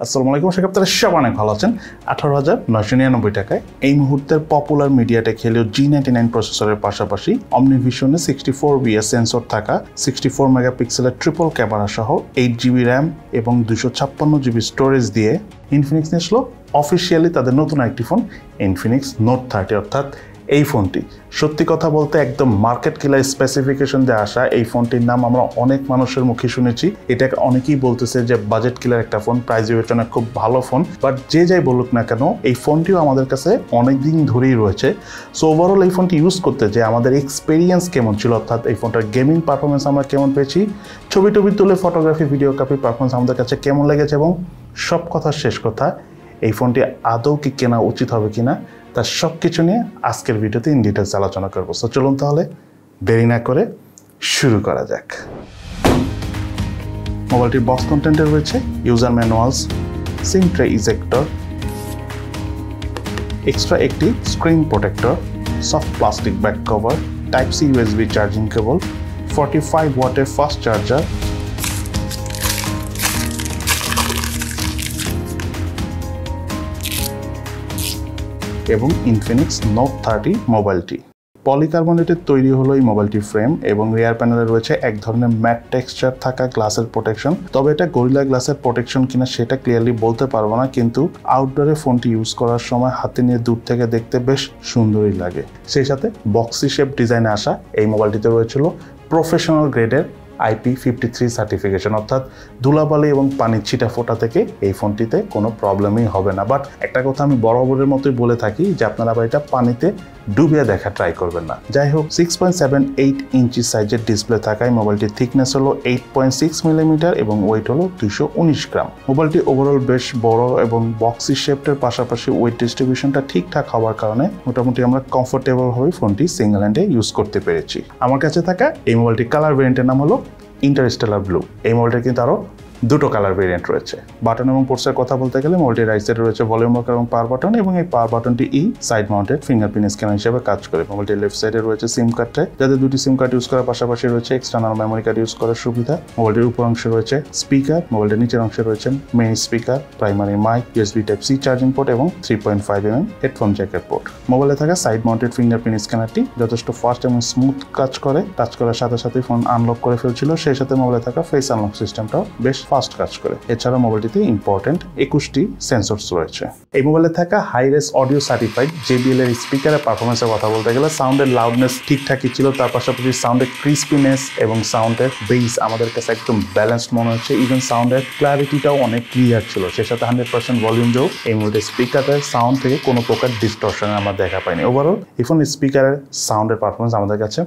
আসসালামু আলাইকুম, আশা করি আপনারা সবাই অনেক ভালো আছেন। 18,999 টাকায় এই মুহূর্তের পপুলার মিডিয়াটেক হেলিও G99 প্রসেসরের পাশাপাশি অমনিভিশনে 64bs সেন্সর থাকা 64 মেগাপিক্সেলের ট্রিপল ক্যামেরা সহ 8GB র্যাম এবং 256GB স্টোরেজ দিয়ে ইনফিনিক্স নিয়ে আসলো অফিসিয়ালি তাদের নতুন একটি ফোন ইনফিনিক্স নোট 30। অর্থাৎ এই ফোনটি সত্যি কথা বলতে একদম মার্কেট কিলার স্পেসিফিকেশন দিয়ে আসা এই ফোনটির নাম আমরা অনেক মানুষের মুখে শুনেছি। এটাকে অনেকেই বলতেছে যে বাজেট কিলার একটা ফোন, প্রাইস বিবেচনায় খুব ভালো ফোন। বাট যে যাই বলুক না কেন, এই ফোনটিও আমাদের কাছে অনেক দিন ধরেই রয়েছে। সো ওভারঅল এই ফোনটি ইউজ করতে যে আমাদের এক্সপিরিয়েন্স কেমন ছিল, অর্থাৎ এই ফোনটার গেমিং পারফরমেন্স আমরা কেমন পেয়েছি, ছবি টবি তুলে ফটোগ্রাফি ভিডিওগ্রাফি পারফরমেন্স আমাদের কাছে কেমন লেগেছে, এবং সব কথার শেষ কথা এই ফোনটি আদৌ কি কেনা উচিত হবে কিনা, তার সব কিছু নিয়ে আজকের ভিডিওতে ইন ডিটেলস আলোচনা করবো। সো চলুন তাহলে দেরি না করে শুরু করা যাক। মোবাইলটির বক্স কন্টেন্টে রয়েছে user manuals, sim tray ejector, extra একটি screen protector, soft plastic back cover, type C USB charging cable, 45 ওয়াটের ফাস্ট চার্জার, এবং ইনফিনিক্স নোট 30 মোবাইলটি। পলিকার্বনেটের তৈরি হলো এই মোবাইলটির ফ্রেম এবং রিয়ার প্যানেলে রয়েছে এক ধরনের ম্যাট টেক্সচার থাকা গ্লাসের প্রোটেকশন। তবে এটা গরিলা গ্লাসের প্রোটেকশন কিনা সেটা ক্লিয়ারলি বলতে পারবো না, কিন্তু আউটডোরে ফোনটি ইউজ করার সময় হাতে নিয়ে দূর থেকে দেখতে বেশ সুন্দরই লাগে। সেই সাথে বক্সি শেপ ডিজাইনে আসা এই মোবাইলটিতে রয়েছিল প্রফেশনাল গ্রেডের IP53 সার্টিফিকেশন, অর্থাৎ ধুলাবালি এবং পানির ছিটা ফোটা থেকে এই ফোনটিতে কোনো প্রবলেমই হবে না। বাট একটা কথা আমি বরাবরের মতোই বলে থাকি যে আপনারা আবার এটা পানিতে ডুবিয়ে দেখা ট্রাই করবেন না। যাই হোক, 6.78 ইঞ্চি সাইজের ডিসপ্লে থাকায় মোবাইলটির থিকনেস হলো 8.6 মিলিমিটার এবং ওয়েট হলো 219 গ্রাম। মোবাইলটি ওভারঅল বেশ বড় এবং বক্সি শেপটের পাশাপাশি ওয়েট ডিস্ট্রিবিউশনটা ঠিকঠাক হওয়ার কারণে মোটামুটি আমরা কমফোর্টেবল হয়ে ফোনটি সিঙ্গেল হ্যান্ডে ইউজ করতে পেরেছি। আমার কাছে থাকা এই মোবাইলটির কালার ভেরিয়েন্টের নাম হলো ইন্টারস্টেলার ব্লু। এই মোবাইলটির কিন্তু আরও দুটো কালার ভেরিয়েন্ট রয়েছে। বাটন এবং পোর্টসের কথা বলতে গেলে মোবাইলটির রাইট সাইডে রয়েছে ভলিউম রকার এবং পাওয়ার বাটন, এবং এই পাওয়ার বাটনটি সাইড মাউন্টেড ফিঙ্গারপ্রিন্ট স্ক্যানার হিসেবে কাজ করে। মোবাইলটির লেফট সাইডে রয়েছে সিম কার্ড ট্রে, যাতে দুটি সিম কার্ড ইউজ করার পাশাপাশি রয়েছে এক্সটার্নাল মেমোরি কার্ড ইউজ করার সুবিধা। মোবাইলটির উপর অংশে রয়েছে স্পিকার, মোবাইলটির নিচের অংশে রয়েছে main speaker, primary mic, USB type C charging port এবং 3.5mm হেডফোন জ্যাকের পোর্ট। মোবাইলে থাকা সাইড মাউন্টেড ফিঙ্গারপ্রিন্ট স্ক্যানারটি যথেষ্ট ফাস্ট এবং স্মুথ কাজ করে। টাচ করার সাথে সাথে ফোন আনলক করে ফেলছিল। সেই সাথে মোবাইলে থাকা ফেস আনলক সিস্টেমটাও বেশ ফাস্ট কাজ করে। এছাড়া মোবাইলটিতে ইম্পর্টেন্ট 21টি সেন্সরস রয়েছে। এই মোবাইলে থাকা hi res audio certified JBL এর স্পিকারের পারফরমেন্সের কথা বলতে গেলে সাউন্ডের লাউডনেস ঠিকঠাকই ছিল, তার পাশাপাশি সাউন্ডের ক্রিস্পিনেস এবং সাউন্ডের বেস আমাদের কাছে একদম ব্যালেন্সড মনে হচ্ছে। ইভেন সাউন্ডের ক্ল্যারিটিটাও অনেক ক্লিয়ার ছিল। সেই সাথে 100% ভলিউম যোগ এই মোবাইলের স্পিকারের সাউন্ড থেকে কোনো প্রকার ডিস্টরশন আমরা দেখা পাইনি। ওভারঅল এই ফোন স্পিকারের সাউন্ডের পারফরমেন্স আমাদের কাছে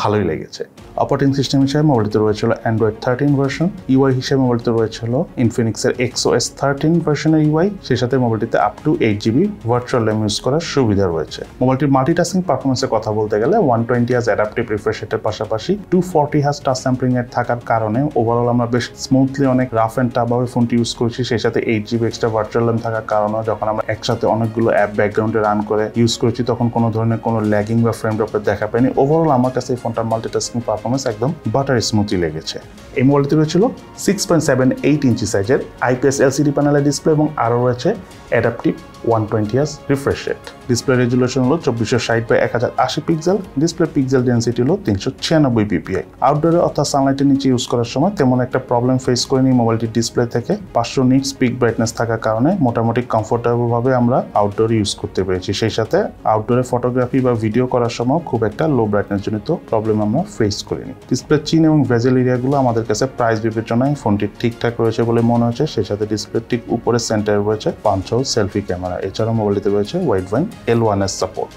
ভালোই লেগেছে। অপারেটিং সিস্টেম হিসেবে মোবাইলটিতে রয়েছিল Android 13 ভার্সন। UI হিসেবে মোবাইলটিতে রয়েছিল ইনফিনিক্সের XOS 13 ভার্সনের UI। সেই সাথে মোবাইলটিতে up to 8GB virtual RAM use করার সুবিধা রয়েছে। মোবাইলটির মাল্টিটাস্কিং পারফরমেন্সের কথা বলতে গেলে 120Hz অ্যাডাপটিভ রিফ্রেশ রেটের পাশাপাশি 240Hz টাচ স্যাম্পলিং এর থাকার কারণে ওভারঅল আমরা বেশ স্মুথলি অনেক রাফ অ্যান্ড টাফ ভাবে ফোনটি ইউজ করেছি। সেই সাথে 8GB এক্সট্রা ভার্চুয়াল র্যাম থাকার কারণে যখন আমরা একসাথে অনেকগুলো অ্যাপ ব্যাকগ্রাউন্ডে রান করে ইউজ করেছি তখন কোনো ধরনের কোনো ল্যাগিং বা ফ্রেম ড্রপের দেখা পাইনি। ওভারঅল আমার কাছে এই ফোনটার মাল্টিটাস্কিং পারফরমেন্স একদম বাটার স্মুথলি লেগেছে। এই মোবাইলটি রয়েছিল 6.78 ইঞ্চি সাইজের IPS LCD প্যানেলের ডিসপ্লে এবং আরও রয়েছে adaptive 120Hz refresh rate. Display resolution হলো 2460x1080 pixel. Display pixel density হলো 396 ppi। আউটডোরে অর্থাৎ সানলাইটের নিচে ইউজ করার সময় তেমন একটা প্রবলেম ফেস করিনি মোবাইলটির ডিসপ্লে থেকে। 500 নিটস পিক ব্রাইটনেস থাকার কারণে মোটামুটি কমফোর্টেবল ভাবে আমরা আউটডোরে ইউজ করতে পেরেছি। সেই সাথে আউটডোরে ফটোগ্রাফি বা ভিডিও করার সময় খুব একটা লো ব্রাইটনেস জনিত প্রবলেম আমরা ফেস করিনি। ডিসপ্লে চিন এবং ভেজেল এরিয়াগুলো আমাদের কাছে প্রাইস বিবেচনায় ফোনটি ঠিকঠাক রয়েছে বলে মনে হচ্ছে। সেই সাথে ডিসপ্লে ঠিক উপরে সেন্টারে রয়েছে পাঞ্চ হোল সেলফি ক্যামেরা। এছাড়া মোবাইলটিতে রয়েছে ওয়াইড ওয়াইন L1s সাপোর্ট।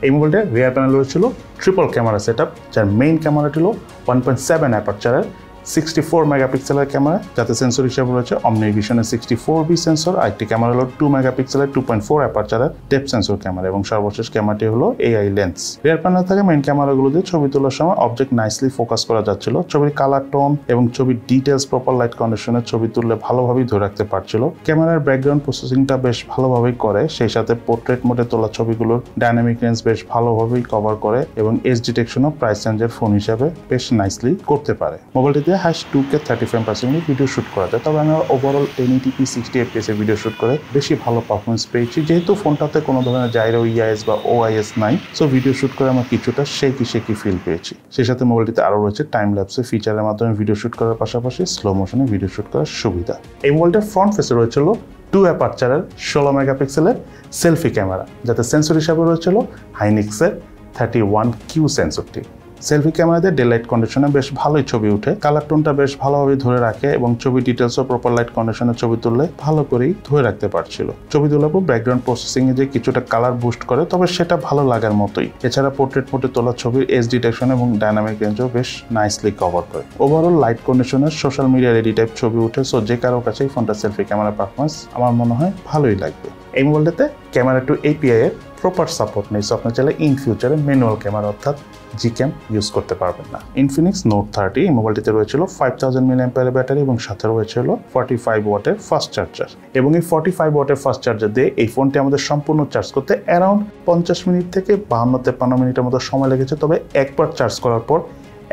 এই মোবাইলটার রিয়ার প্যানেল রয়েছিল ট্রিপল ক্যামেরা সেটআপ, যার মেইন ক্যামেরাটি হলো 1.7 অ্যাপারচারের 64 মেগাপিক্সেলের ক্যামেরা, যাতে সেন্সর হিসেবে রয়েছে অমনিভিশনের 64B সেন্সর। আরেকটি ক্যামেরা হলো 2 মেগাপিক্সেলের 2.4 অ্যাপারচারের ডেপথ সেন্সর ক্যামেরা, এবং সর্বশেষ ক্যামেরাটি হলো AI লেন্স। রিয়ার প্যানেল থেকে মেইন ক্যামেরাগুলো দিয়ে ছবি তোলার সময় অবজেক্ট নাইসলি ফোকাস করা যাচ্ছিল। ছবির কালার টোন এবং ছবির ডিটেলস প্রপার লাইট কন্ডিশনে ছবি তুললে ভালোভাবেই ধরে রাখতে পারছিল। ক্যামেরার ব্যাকগ্রাউন্ড প্রসেসিংটা বেশ ভালোভাবেই করে। সেই সাথে পোর্ট্রেট মোডে তোলা ছবিগুলোর ডাইনামিক রেঞ্জ বেশ ভালোভাবেই কভার করে এবং এজ ডিটেকশনও প্রাইস রেঞ্জের ফোন হিসাবে বেশ নাইসলি করতে পারে। মোবাইলটিতে হাইস্ট 2K 30 ফ্রেম পার সেকেন্ডে ভিডিও শ্যুট করা যায়। তবে আমি ওভারঅল 1080p 60 fps এর ভিডিও শ্যুট করে বেশি ভালো পারফরমেন্স পেয়েছি, যেহেতু ফোনটাতে কোনো ধরনের জাইরো ইআইএস বা ওআইএস নাই। সো ভিডিও শ্যুট করে আমার কিছুটা শেকি ফিল পেয়েছি। সেই সাথে মোবাইলটিতে আরও রয়েছে টাইম ল্যাপসে ফিচারের মাধ্যমে ভিডিও শ্যুট করার পাশাপাশি স্লো মোশনে ভিডিও শ্যুট করার সুবিধা। এই মোবাইলটার ফ্রন্ট ফেসে রয়েছিল 2 অ্যাপারচারের 16 মেগাপিক্সেলের সেলফি ক্যামেরা, যাতে সেন্সর হিসাবে রয়েছিল হাইনিক্সের 31Q সেন্সরটি। সেলফি ক্যামেরাতে ডে লাইট কন্ডিশনে বেশ ভালোই ছবি উঠে, কালার টোনটা বেশ ভালোভাবে ধরে রাখে এবং ছবি ডিটেলসও প্রপার লাইট কন্ডিশনে ছবি তুললে ভালো করেই ধরে রাখতে পারছিল। ছবি তোলার পর ব্যাকগ্রাউন্ড প্রসেসিংয়ে যে কিছুটা কালার বুস্ট করে, তবে সেটা ভালো লাগার মতোই। এছাড়া পোর্ট্রেট মোডে তোলা ছবির এজ ডিটেকশন এবং ডাইনামিক রেঞ্জও বেশ নাইসলি কভার করে। ওভারঅল লাইট কন্ডিশনের সোশ্যাল মিডিয়া রেডি টাইপ ছবি উঠে, সো যে কারো কাছেই ফোনটা সেলফি ক্যামেরা পারফরমেন্স আমার মনে হয় ভালোই লাগবে। এই মোবাইলটাতে ক্যামেরা টু এপিআই এর প্রপার সাপোর্ট নেই, সো আপনি চাইলে ইন ফিউচারে ম্যানুয়াল ক্যামেরা অর্থাৎ জিক্যাম ইউজ করতে পারবেন না। ইনফিনিক্স নোট 30 এই মোবাইলটিতে রয়েছিল 5000 mAh ব্যাটারি এবং সাথে রয়েছিল 45 ওয়াটের ফাস্ট চার্জার। এবং এই 45 ওয়াটের ফাস্ট চার্জার দিয়ে এই ফোনটি আমাদের সম্পূর্ণ চার্জ করতে অ্যারাউন্ড 50 মিনিট থেকে 52-53 মিনিটের মতো সময় লেগেছে। তবে একবার চার্জ করার পর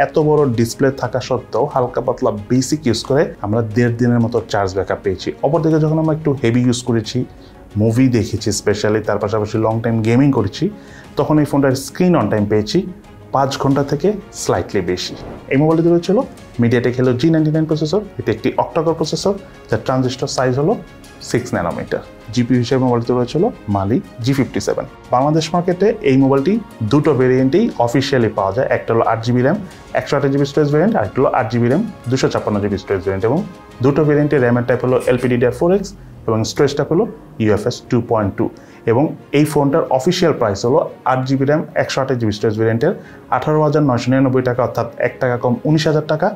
এত বড় ডিসপ্লে থাকা সত্ত্বেও হালকা পাতলা বেসিক ইউজ করে আমরা 1.5 দিনের মতো চার্জ ব্যাকআপ পেয়েছি। অপরদিকে যখন আমরা একটু হেভি ইউজ করেছি, মুভি দেখেছি স্পেশালি, তার পাশাপাশি লং টাইম গেমিং করেছি, তখন এই ফোনটার স্ক্রিন অন টাইম পেয়েছি 5 ঘন্টা থেকে স্লাইটলি বেশি। এই মোবাইলটিতে রয়েছিল মিডিয়াটেক হেলিও G99 প্রসেসর। এটি একটি অক্টাকোর প্রসেসর, যার ট্রানজিস্টর সাইজ হলো 6 ন্যানোমিটার। জিপিইউ হিসেবে মোবাইলটিতে রয়েছিল মালি G57। বাংলাদেশ মার্কেটে এই মোবাইলটি দুটো ভেরিয়েন্টেই অফিসিয়ালি পাওয়া যায়। একটা হলো 8GB RAM 128GB storage variant, আর একটা হলো 8GB RAM 256GB storage variant. এবং দুটো ভেরিয়েন্টের র্যামের টাইপ হলো LPDDR4X এবং স্টোরেজ টাইপ হলো UFS 2.2। এবং এই ফোনটার অফিসিয়াল প্রাইস হলো 8GB র্যাম 128GB স্টোরেজ ভেরিয়েন্টের 18,999 টাকা, অর্থাৎ 1 টাকা কম 19,000 টাকা।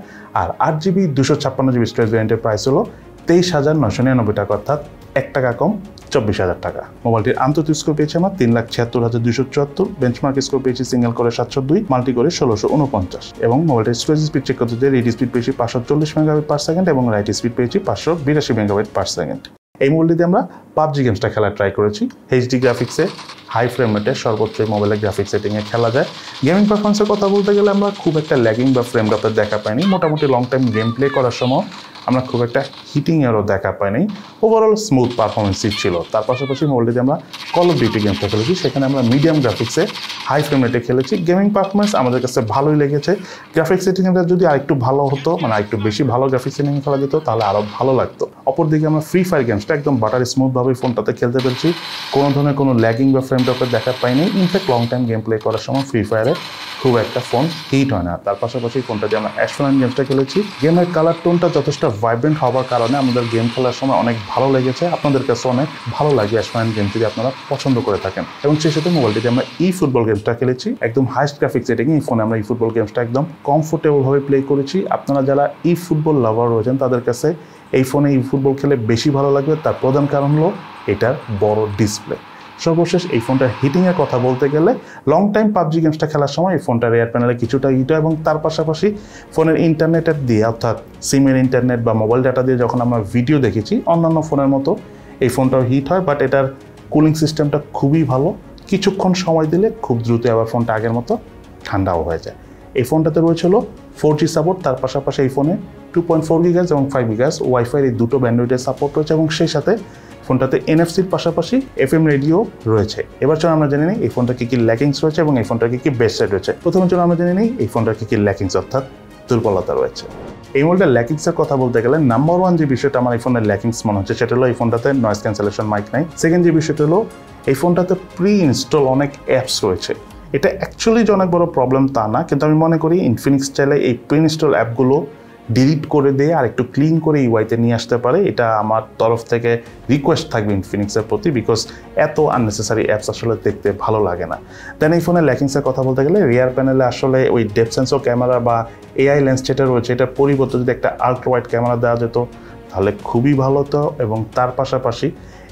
আর 8GB 256GB স্টোরেজ ভেরিয়েন্টের প্রাইস হলো 23,999 টাকা, অর্থাৎ 1 টাকা কম 24,000 টাকা। মোবাইলটির আন্তর্জাতিক স্কোর পেয়েছে আমার 3,76,274, বেঞ্চমার্ক স্কোর পেয়েছি সিঙ্গেল করে 702, মাল্টি করে 1649। এবং মোবাইলটির স্টোরেজ স্পিড চেক করতে রিড স্পিড পেয়েছি 540 মেগাবাইট পার সেকেন্ড এবং রাইট স্পিড পেয়েছি 582 মেগাবাইট পার সেকেন্ড। এই মোবাইলটিতে আমরা পাবজি গেমসটা খেলা ট্রাই করেছি। এইচডি গ্রাফিক্সে হাই ফ্রেম রেটে সর্বোচ্চ মোবাইলের গ্রাফিক্স সেটিংয়ে খেলা যায়। গেমিং পারফরমেন্সের কথা বলতে গেলে আমরা খুব একটা ল্যাগিং বা ফ্রেম ড্রপের দেখা পাইনি। মোটামুটি লং টাইম গেম প্লে করার সময় আমরা খুব একটা হিটিংয়েরও দেখা পাইনি। ওভারঅল স্মুথ পারফরমেন্সই ছিল। তার পাশাপাশি মোবাইলটিতে আমরা কল অফ ডিউটি গেমটা খেলেছি, সেখানে আমরা মিডিয়াম গ্রাফিক্সে হাই ফ্রেম রেটে খেলেছি। গেমিং পারফরমেন্স আমাদের কাছে ভালোই লেগেছে। গ্রাফিক্স সেটিংটা যদি আরেকটু ভালো হতো, মানে আরেকটু বেশি ভালো গ্রাফিক্স সেটিং খেলা যেত, তাহলে আরও ভালো লাগতো। অপরদিকে আমরা ফ্রি ফায়ার গেমসটা একদম বাটার স্মুথভাবে ফোনটাতে খেলতে পেরেছি। কোনো ধরনের কোনো ল্যাগিং বা ফ্রেম ড্রপের দেখা পাইনি। In fact long time game play করার সময় ফ্রি ফায়ারে খুব একটা ফোন হিট হয় না। তার পাশাপাশি ফোনটা দিয়ে আমরা অ্যাশফ্যান গেমসটা খেলেছি। গেমের কালার টোনটা যথেষ্ট ভাইব্রেন্ট হওয়ার কারণে আমাদের গেম খেলার সময় অনেক ভালো লেগেছে। আপনাদের কাছে অনেক ভালো লাগে অ্যাশফ্যান গেম যদি আপনারা পছন্দ করে থাকেন। এবং সেই সাথে মোবাইলটিতে আমরা ফুটবল গেমসটা খেলেছি একদম হাইস্ট গ্রাফিক্স সেটিংয়ে। এই ফোনে আমরা ফুটবল গেমসটা একদম কমফোর্টেবলভাবে প্লে করেছি। আপনারা যারা ফুটবল লাভার রয়েছেন তাদের কাছে এই ফোনে ফুটবল খেলে বেশি ভালো লাগবে। তার প্রধান কারণ হলো এটার বড় ডিসপ্লে। সর্বশেষ এই ফোনটার হিটিংয়ের কথা বলতে গেলে লং টাইম পাবজি গেমসটা খেলার সময় এই ফোনটার রিয়ার প্যানেলে কিছুটা হিট হয় এবং তার পাশাপাশি ফোনের ইন্টারনেটের দিয়ে, অর্থাৎ সিমের ইন্টারনেট বা মোবাইল ডাটা দিয়ে যখন আমরা ভিডিও দেখেছি, অন্যান্য ফোনের মতো এই ফোনটাও হিট হয়। বাট এটার কুলিং সিস্টেমটা খুবই ভালো। কিছুক্ষণ সময় দিলে খুব দ্রুত আবার ফোনটা আগের মতো ঠান্ডাও হয়ে যায়। এই ফোনটাতে রয়েছিল 4G সাপোর্ট। তার পাশাপাশি এই ফোনে 2.4 GHz এবং 5 GHz ওয়াইফাই এই দুটো ব্যান্ডউইডের সাপোর্ট রয়েছে এবং সেই সাথে ফোনটাতে NFC-র পাশাপাশি FM রেডিও রয়েছে। এবার চলো আমরা জেনে নিই এই ফোনটা কী কী ল্যাকিংস রয়েছে এবং এই ফোনটার কী কী বেস্ট সাইড রয়েছে। প্রথমে চলো আমরা জেনে নিই এই ফোনটার কী কী ল্যাকিংস অর্থাৎ দুর্বলতা রয়েছে। এই মোবাইলটার ল্যাকিংসের কথা বলতে গেলে নাম্বার 1 যে বিষয়টা আমার এই ফোনের ল্যাকিংস মনে হচ্ছে সেটা হলো এই ফোনটাতে নয়েজ ক্যান্সেলেশন মাইক নাই। সেকেন্ড যে বিষয়টা হলো এই ফোনটাতে প্রি ইনস্টল অনেক অ্যাপস রয়েছে। এটা অ্যাকচুয়ালি যে অনেক বড় প্রবলেম তা না, কিন্তু আমি মনে করি ইনফিনিক্স চাইলে এই প্রি ইনস্টল অ্যাপগুলো ডিলিট করে দিয়ে আর একটু ক্লিন করে ইউআইতে নিয়ে আসতে পারে। এটা আমার তরফ থেকে রিকোয়েস্ট থাকবে ইনফিনিক্সের প্রতি, বিকজ এত আননেসেসারি অ্যাপস আসলে দেখতে ভালো লাগে না। দেন এই ফোনের ল্যাকিংসের কথা বলতে গেলে রিয়ার প্যানেলে আসলে ওই ডেপথ সেন্সর ক্যামেরা বা AI লেন্স যেটা রয়েছে এটার পরিবর্তে যদি একটা আল্ট্রা ওয়াইড ক্যামেরা দেওয়া যেত তাহলে খুবই ভালো হতো। এবং তার পাশাপাশি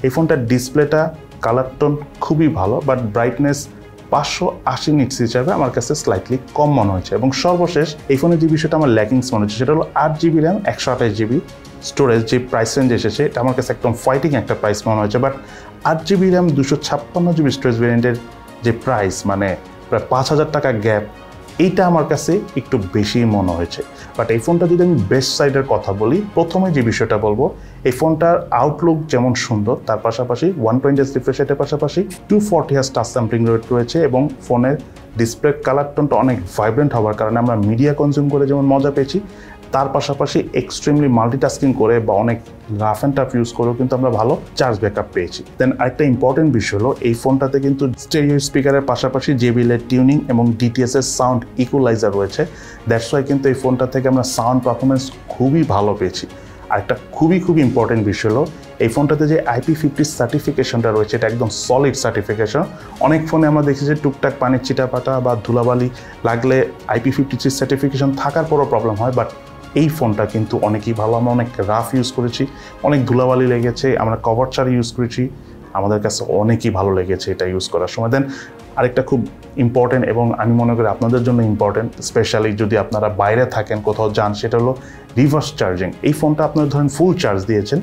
এই ফোনটার ডিসপ্লেটা কালার টোন খুবই ভালো, বাট ব্রাইটনেস 580 নিটস হিসাবে আমার কাছে স্লাইটলি কম মনে হয়েছে। এবং সর্বশেষ এই ফোনের যে বিষয়টা আমার ল্যাকিংস মনে হচ্ছে সেটা হলো 8GB র্যাম 128GB স্টোরেজ। যে প্রাইস রেঞ্জ এসেছে এটা আমার কাছে একদম ফাইটিং একটা প্রাইস মনে হয়েছে। But 8GB RAM 256GB storage ভেরিয়েন্টের যে প্রাইস, মানে প্রায় 5,000 টাকা গ্যাপ, এইটা আমার কাছে একটু বেশি মনে হয়েছে। বাট এই ফোনটা যদি আমি বেস্ট সাইডের কথা বলি, প্রথমে যে বিষয়টা বলবো, এই ফোনটার আউটলুক যেমন সুন্দর, তার পাশাপাশি 120 রিফ্রেশ রেটের পাশাপাশি 240 হার্জ টাচ স্যাম্পলিং রেট রয়েছে এবং ফোনের ডিসপ্লে কালার টোনটা অনেক ভাইব্রেন্ট হওয়ার কারণে আমরা মিডিয়া কনজিউম করে যেমন মজা পেয়েছি, তার পাশাপাশি এক্সট্রিমলি মাল্টিটাস্কিং করে বা অনেক রাফ অ্যান্ড টাফ ইউজ করেও কিন্তু আমরা ভালো চার্জ ব্যাকআপ পেয়েছি। দেন আরেকটা ইম্পর্টেন্ট বিষয় হলো, এই ফোনটাতে কিন্তু স্টেরিও স্পিকারের পাশাপাশি JBL এর টিউনিং এবং DTS এর সাউন্ড ইকুয়ালাইজার রয়েছে। দ্যাটস ওয়াই কিন্তু এই ফোনটা থেকে আমরা সাউন্ড পারফরমেন্স খুবই ভালো পেয়েছি। আরেকটা খুবই ইম্পর্টেন্ট বিষয় হলো, এই ফোনটাতে যে IP50 সার্টিফিকেশনটা রয়েছে, এটা একদম সলিড সার্টিফিকেশন। অনেক ফোনে আমরা দেখি যে টুকটাক পানির চিটাপাটা বা ধুলাবালি লাগলে IP53 সার্টিফিকেশন থাকার পরও প্রবলেম হয়, বাট এই ফোনটা কিন্তু অনেকই ভালো। আমরা অনেক রাফ ইউজ করেছি, অনেক ধুলাবালি লেগেছে, আমরা কভার ছাড়া ইউজ করেছি, আমাদের কাছে অনেকই ভালো লেগেছে এটা ইউজ করার সময়। দেন আরেকটা খুব ইম্পর্টেন্ট এবং আমি মনে করি আপনাদের জন্য ইম্পর্টেন্ট, স্পেশালি যদি আপনারা বাইরে থাকেন, কোথাও যান, সেটা হলো রিভার্স চার্জিং। এই ফোনটা আপনারা ধরেন ফুল চার্জ দিয়েছেন,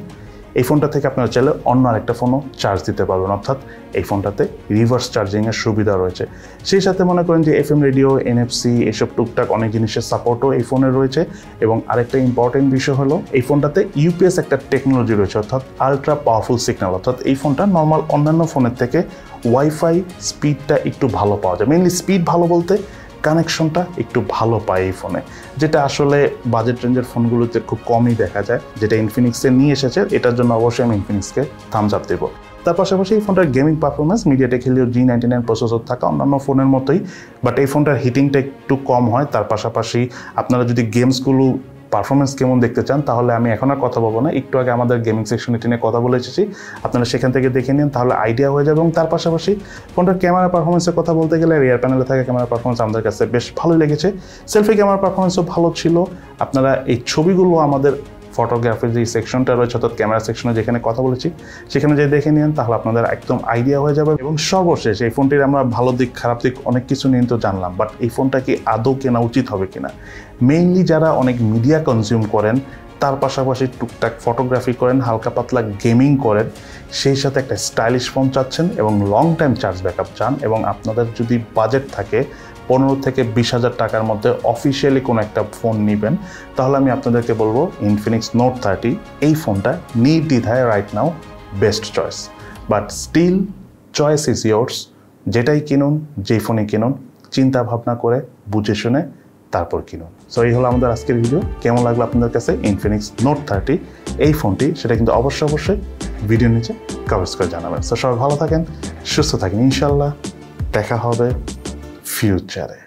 এই ফোনটা থেকে আপনারা চাইলে অন্য আরেকটা ফোনও চার্জ দিতে পারবেন, অর্থাৎ এই ফোনটাতে রিভার্স চার্জিংয়ের সুবিধা রয়েছে। সেই সাথে মনে করেন যে FM রেডিও, NFC এসব টুকটাক অনেক জিনিসের সাপোর্টও এই ফোনে রয়েছে। এবং আরেকটা ইম্পর্টেন্ট বিষয় হলো, এই ফোনটাতে UPS একটা টেকনোলজি রয়েছে, অর্থাৎ আলট্রা পাওয়ারফুল সিগন্যাল, অর্থাৎ এই ফোনটা নর্মাল অন্যান্য ফোনের থেকে ওয়াইফাই স্পিডটা একটু ভালো পাওয়া যায়। মেইনলি স্পিড ভালো বলতে কানেকশনটা একটু ভালো পায় এই ফোনে, যেটা আসলে বাজেট রেঞ্জের ফোনগুলোতে খুব কমই দেখা যায়। যেটা ইনফিনিক্সে নিয়ে এসেছে, এটার জন্য অবশ্যই আমি ইনফিনিক্সকে থামস আপ দেবো। তার পাশাপাশি এই ফোনটার gaming performance MediaTek Helio G99 processor থাকা অন্যান্য ফোনের মতোই, বাট এই ফোনটার হিটিংটা একটু কম হয়। তার পাশাপাশি আপনারা যদি গেমসগুলো পারফরমেন্স কেমন দেখতে চান, তাহলে আমি এখন আর কথা বলবো না, একটু আগে আমাদের গেমিং সেকশন এটি নিয়ে কথা বলে এসেছি, আপনারা সেখান থেকে দেখে নিন, তাহলে আইডিয়া হয়ে যাবে। এবং তার পাশাপাশি ফোনটার ক্যামেরা পারফরমেন্সের কথা বলতে গেলে, রিয়ার প্যানেলে থাকা ক্যামেরা পারফরমেন্স আমাদের কাছে বেশ ভালোই লেগেছে। সেলফি ক্যামেরা পারফরমেন্সও ভালো ছিল। আপনারা এই ছবিগুলো আমাদের ফটোগ্রাফির যে সেকশনটা রয়েছে, অর্থাৎ ক্যামেরা সেকশনে যেখানে কথা বলেছি, সেখানে যে দেখে নিন, তাহলে আপনাদের একদম আইডিয়া হয়ে যাবে। এবং সর্বশেষ এই ফোনটির আমরা ভালো দিক খারাপ দিক অনেক কিছু নিয়ে তো জানলাম, বাট এই ফোনটা কি আদৌ কেনা উচিত হবে কিনা। মেইনলি যারা অনেক মিডিয়া কনজিউম করেন, তার পাশাপাশি টুকটাক ফটোগ্রাফি করেন, হালকা পাতলা গেমিং করেন, সেই সাথে একটা স্টাইলিশ ফোন চাচ্ছেন এবং লং টাইম চার্জ ব্যাকআপ চান, এবং আপনাদের যদি বাজেট থাকে 15 থেকে 20,000 টাকার মধ্যে অফিসিয়ালি কোনো একটা ফোন নেবেন, তাহলে আমি আপনাদেরকে বলবো ইনফিনিক্স নোট 30 এই ফোনটা নির্দ্বিধায় right now best choice. But still choice is yours, যেটাই কিনুন, যেই ফোনে কিনুন, চিন্তা ভাবনা করে বুঝে শুনে তারপর কিনুন। সো এই হলো আমাদের আজকের ভিডিও। কেমন লাগলো আপনাদের কাছে ইনফিনিক্স নোট 30 এই ফোনটি, সেটা কিন্তু অবশ্যই ভিডিও নিচে কমেন্টস করে জানাবেন। সো সবাই ভালো থাকেন, সুস্থ থাকেন, ইনশাল্লাহ দেখা হবে ফিউচারে।